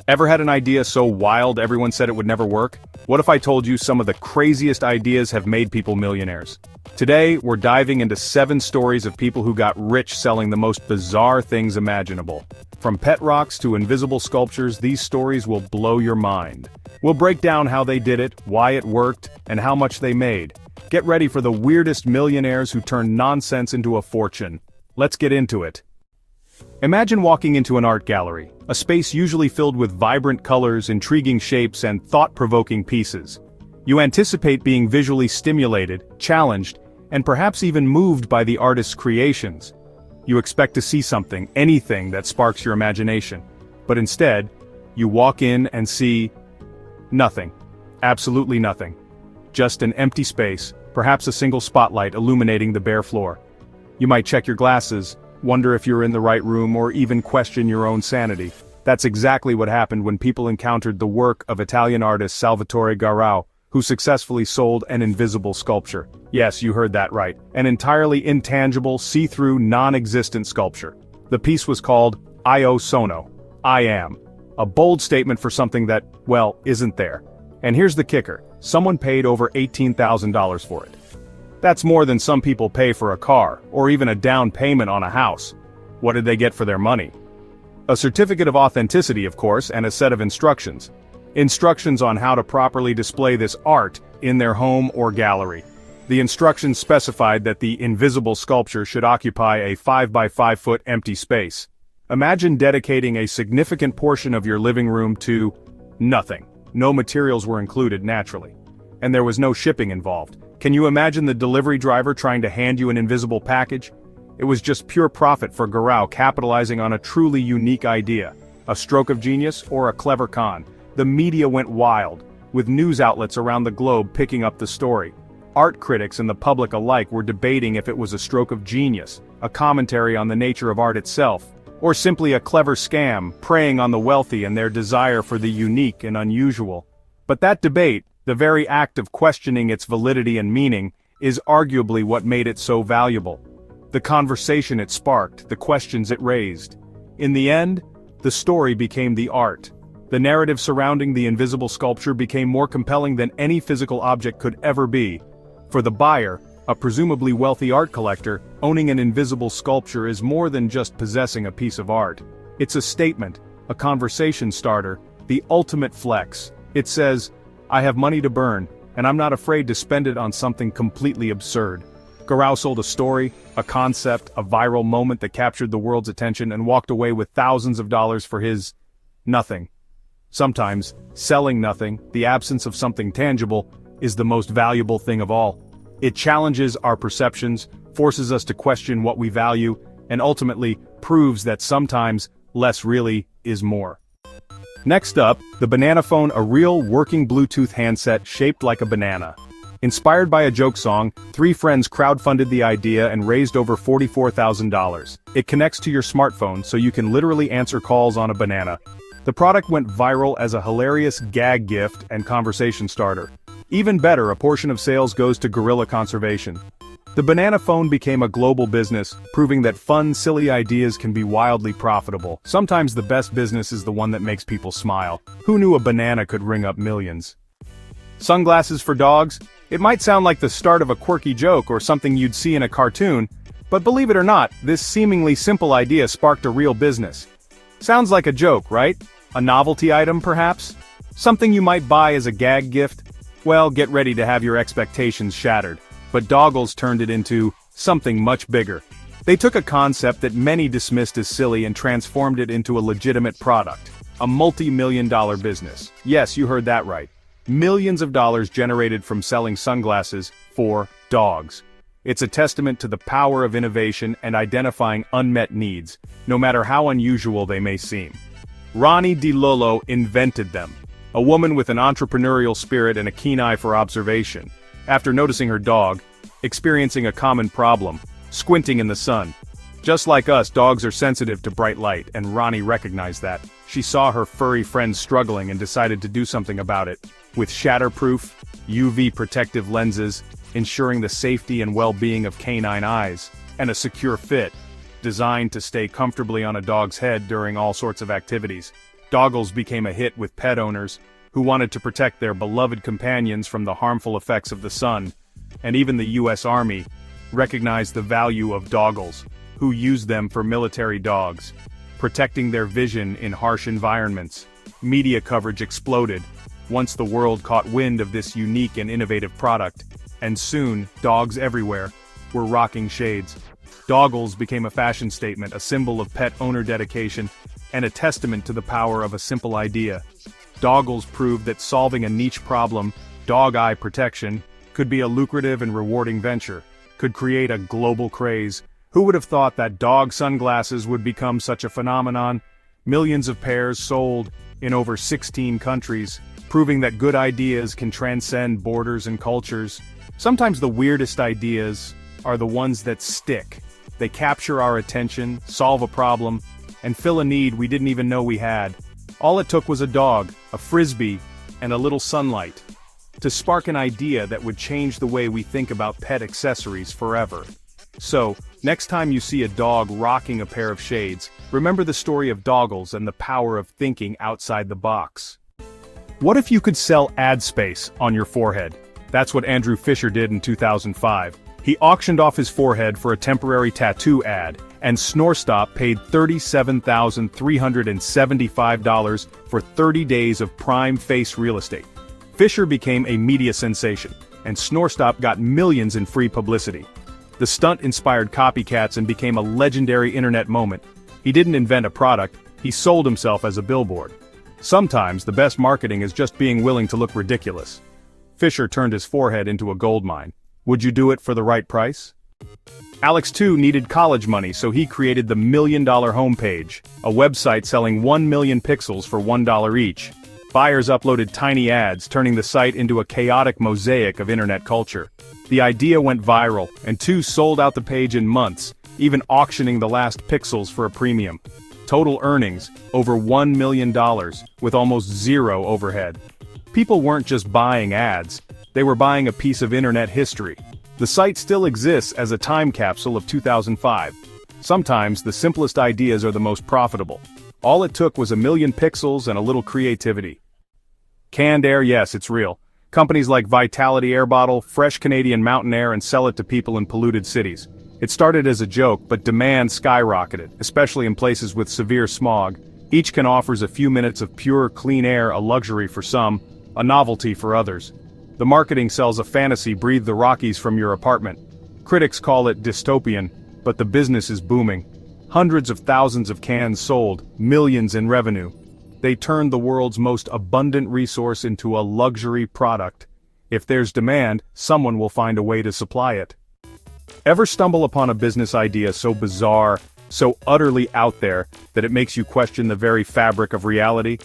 Ever had an idea so wild everyone said it would never work? What if I told you some of the craziest ideas have made people millionaires? Today, we're diving into 7 stories of people who got rich selling the most bizarre things imaginable. From pet rocks to invisible sculptures, these stories will blow your mind. We'll break down how they did it, why it worked, and how much they made. Get ready for the weirdest millionaires who turned nonsense into a fortune. Let's get into it. Imagine walking into an art gallery, a space usually filled with vibrant colors, intriguing shapes, and thought-provoking pieces. You anticipate being visually stimulated, challenged, and perhaps even moved by the artist's creations. You expect to see something, anything that sparks your imagination. But instead, you walk in and see nothing. Absolutely nothing. Just an empty space, perhaps a single spotlight illuminating the bare floor. You might check your glasses, wonder if you're in the right room, or even question your own sanity. That's exactly what happened when people encountered the work of Italian artist Salvatore Garau, who successfully sold an invisible sculpture. Yes, you heard that right. An entirely intangible, see-through, non-existent sculpture. The piece was called Io Sono, I am. A bold statement for something that, well, isn't there. And here's the kicker. Someone paid over $18,000 for it. That's more than some people pay for a car, or even a down payment on a house. What did they get for their money? A certificate of authenticity, of course, and a set of instructions. Instructions on how to properly display this art in their home or gallery. The instructions specified that the invisible sculpture should occupy a 5 by 5 foot empty space. Imagine dedicating a significant portion of your living room to nothing. No materials were included naturally. And there was no shipping involved. Can you imagine the delivery driver trying to hand you an invisible package? It was just pure profit for Garau, capitalizing on a truly unique idea. A stroke of genius or a clever con. The media went wild, with news outlets around the globe picking up the story. Art critics and the public alike were debating if it was a stroke of genius, a commentary on the nature of art itself, or simply a clever scam preying on the wealthy and their desire for the unique and unusual. But that debate, the very act of questioning its validity and meaning, is arguably what made it so valuable. The conversation it sparked, the questions it raised. In the end, the story became the art. The narrative surrounding the invisible sculpture became more compelling than any physical object could ever be. For the buyer, a presumably wealthy art collector, owning an invisible sculpture is more than just possessing a piece of art. It's a statement, a conversation starter, the ultimate flex. It says, I have money to burn, and I'm not afraid to spend it on something completely absurd. Garau sold a story, a concept, a viral moment that captured the world's attention and walked away with thousands of dollars for his nothing. Sometimes, selling nothing, the absence of something tangible, is the most valuable thing of all. It challenges our perceptions, forces us to question what we value, and ultimately proves that sometimes less really is more. Next up, the Banana Phone, a real working Bluetooth handset shaped like a banana. Inspired by a joke song, 3 friends crowdfunded the idea and raised over $44,000. It connects to your smartphone so you can literally answer calls on a banana. The product went viral as a hilarious gag gift and conversation starter. Even better, a portion of sales goes to gorilla conservation. The Banana Phone became a global business, proving that fun, silly ideas can be wildly profitable. Sometimes the best business is the one that makes people smile. Who knew a banana could ring up millions? Sunglasses for dogs? It might sound like the start of a quirky joke or something you'd see in a cartoon, but believe it or not, this seemingly simple idea sparked a real business. Sounds like a joke, right? A novelty item, perhaps? Something you might buy as a gag gift? Well, get ready to have your expectations shattered. But Doggles turned it into something much bigger. They took a concept that many dismissed as silly and transformed it into a legitimate product. A multi-million-dollar business. Yes, you heard that right. Millions of dollars generated from selling sunglasses for dogs. It's a testament to the power of innovation and identifying unmet needs, no matter how unusual they may seem. Ronnie DiLollo invented them. A woman with an entrepreneurial spirit and a keen eye for observation. After noticing her dog, experiencing a common problem, squinting in the sun. Just like us, dogs are sensitive to bright light, and Ronnie recognized that. She saw her furry friend struggling and decided to do something about it. With shatterproof, UV protective lenses, ensuring the safety and well-being of canine eyes, and a secure fit, designed to stay comfortably on a dog's head during all sorts of activities. Doggles became a hit with pet owners who wanted to protect their beloved companions from the harmful effects of the sun, and even the US Army recognized the value of Doggles, who used them for military dogs, protecting their vision in harsh environments. Media coverage exploded once the world caught wind of this unique and innovative product, and soon, dogs everywhere were rocking shades. Doggles became a fashion statement, a symbol of pet owner dedication, and a testament to the power of a simple idea. Doggles proved that solving a niche problem, dog eye protection, could be a lucrative and rewarding venture, could create a global craze. Who would have thought that dog sunglasses would become such a phenomenon? Millions of pairs sold in over 16 countries, proving that good ideas can transcend borders and cultures. Sometimes the weirdest ideas are the ones that stick. They capture our attention, solve a problem, and fill a need we didn't even know we had. All it took was a dog, a frisbee, and a little sunlight to spark an idea that would change the way we think about pet accessories forever. So, next time you see a dog rocking a pair of shades, remember the story of Doggles and the power of thinking outside the box. What if you could sell ad space on your forehead? That's what Andrew Fisher did in 2005. He auctioned off his forehead for a temporary tattoo ad, and SnoreStop paid $37,375 for 30 days of prime face real estate. Fisher became a media sensation, and SnoreStop got millions in free publicity. The stunt inspired copycats and became a legendary internet moment. He didn't invent a product, he sold himself as a billboard. Sometimes the best marketing is just being willing to look ridiculous. Fisher turned his forehead into a goldmine. Would you do it for the right price? Alex too needed college money, so he created the $1 Million homepage, a website selling 1 million pixels for $1 each. Buyers uploaded tiny ads, turning the site into a chaotic mosaic of internet culture. The idea went viral, and two sold out the page in months, even auctioning the last pixels for a premium. Total earnings, over $1 million, with almost zero overhead. People weren't just buying ads, they were buying a piece of internet history. The site still exists as a time capsule of 2005. Sometimes the simplest ideas are the most profitable. All it took was 1 million pixels and a little creativity. Canned air, yes, it's real. Companies like Vitality Air Bottle, Fresh Canadian Mountain Air, and sell it to people in polluted cities. It started as a joke, but demand skyrocketed, especially in places with severe smog. Each can offers a few minutes of pure, clean air, a luxury for some, a novelty for others. The marketing sells a fantasy: breathe the Rockies from your apartment. Critics call it dystopian, but the business is booming. Hundreds of thousands of cans sold, millions in revenue. They turned the world's most abundant resource into a luxury product. If there's demand, someone will find a way to supply it. Ever stumble upon a business idea so bizarre, so utterly out there, that it makes you question the very fabric of reality?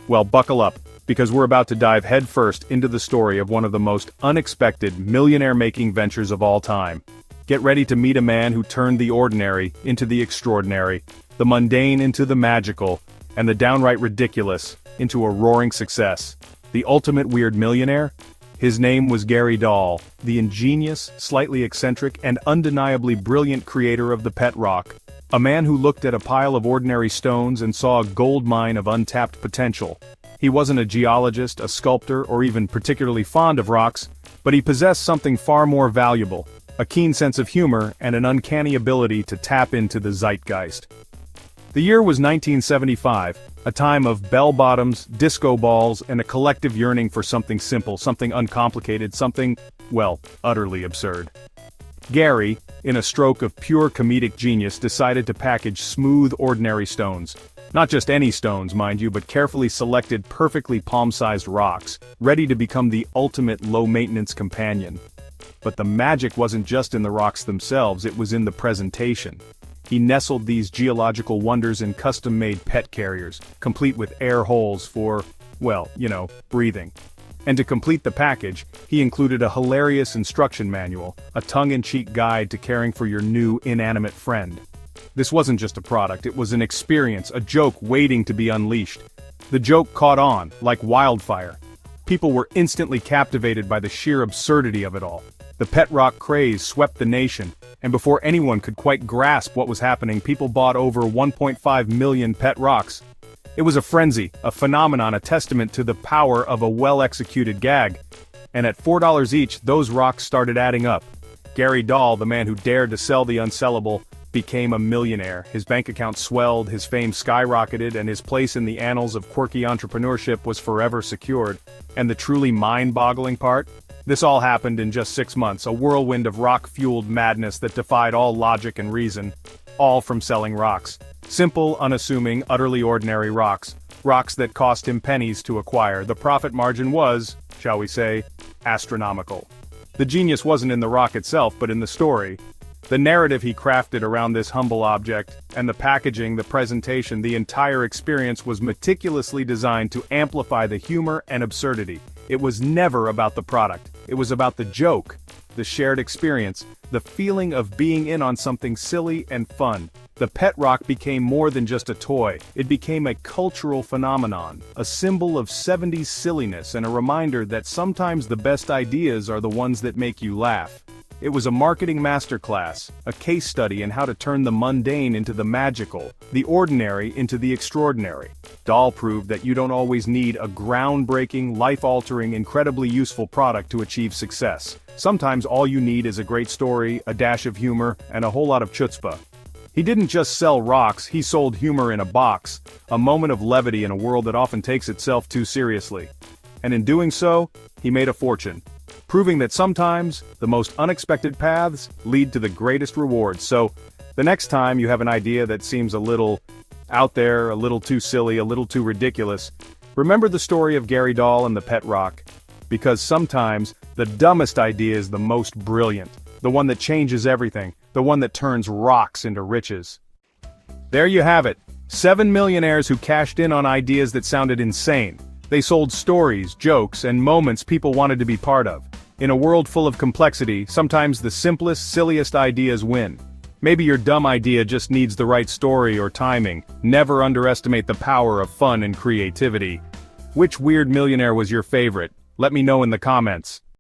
Well, buckle up, because we're about to dive headfirst into the story of one of the most unexpected millionaire-making ventures of all time. Get ready to meet a man who turned the ordinary into the extraordinary, the mundane into the magical, and the downright ridiculous into a roaring success. The ultimate weird millionaire? His name was Gary Dahl, the ingenious, slightly eccentric, and undeniably brilliant creator of the pet rock. A man who looked at a pile of ordinary stones and saw a gold mine of untapped potential. He wasn't a geologist, a sculptor, or even particularly fond of rocks, but he possessed something far more valuable: a keen sense of humor and an uncanny ability to tap into the zeitgeist. The year was 1975, a time of bell-bottoms, disco balls, and a collective yearning for something simple, something uncomplicated, something, well, utterly absurd. Gary, in a stroke of pure comedic genius, decided to package smooth, ordinary stones. Not just any stones, mind you, but carefully selected, perfectly palm-sized rocks, ready to become the ultimate low-maintenance companion. But the magic wasn't just in the rocks themselves, it was in the presentation. He nestled these geological wonders in custom-made pet carriers, complete with air holes for, well, breathing. And to complete the package, he included a hilarious instruction manual, a tongue-in-cheek guide to caring for your new inanimate friend. This wasn't just a product, it was an experience, a joke waiting to be unleashed. The joke caught on, like wildfire. People were instantly captivated by the sheer absurdity of it all. The pet rock craze swept the nation, and before anyone could quite grasp what was happening, people bought over 1.5 million pet rocks. It was a frenzy, a phenomenon, a testament to the power of a well-executed gag. And at $4 each, those rocks started adding up. Gary Dahl, the man who dared to sell the unsellable, became a millionaire. His bank account swelled, his fame skyrocketed, and his place in the annals of quirky entrepreneurship was forever secured. And the truly mind-boggling part? This all happened in just 6 months, a whirlwind of rock-fueled madness that defied all logic and reason. All from selling rocks. Simple, unassuming, utterly ordinary rocks. Rocks that cost him pennies to acquire. The profit margin was, shall we say, astronomical. The genius wasn't in the rock itself, but in the story. The narrative he crafted around this humble object, and the packaging, the presentation, the entire experience was meticulously designed to amplify the humor and absurdity. It was never about the product. It was about the joke, the shared experience, the feeling of being in on something silly and fun. The pet rock became more than just a toy. It became a cultural phenomenon, a symbol of 70s silliness and a reminder that sometimes the best ideas are the ones that make you laugh. It was a marketing masterclass, a case study in how to turn the mundane into the magical, the ordinary into the extraordinary. Dahl proved that you don't always need a groundbreaking, life-altering, incredibly useful product to achieve success. Sometimes all you need is a great story, a dash of humor, and a whole lot of chutzpah. He didn't just sell rocks, he sold humor in a box, a moment of levity in a world that often takes itself too seriously. And in doing so, he made a fortune. Proving that sometimes, the most unexpected paths lead to the greatest rewards. So, the next time you have an idea that seems a little out there, a little too silly, a little too ridiculous, remember the story of Gary Dahl and the pet rock. Because sometimes, the dumbest idea is the most brilliant. The one that changes everything. The one that turns rocks into riches. There you have it. 7 millionaires who cashed in on ideas that sounded insane. They sold stories, jokes, and moments people wanted to be part of. In a world full of complexity, sometimes the simplest, silliest ideas win. Maybe your dumb idea just needs the right story or timing. Never underestimate the power of fun and creativity. Which weird millionaire was your favorite? Let me know in the comments.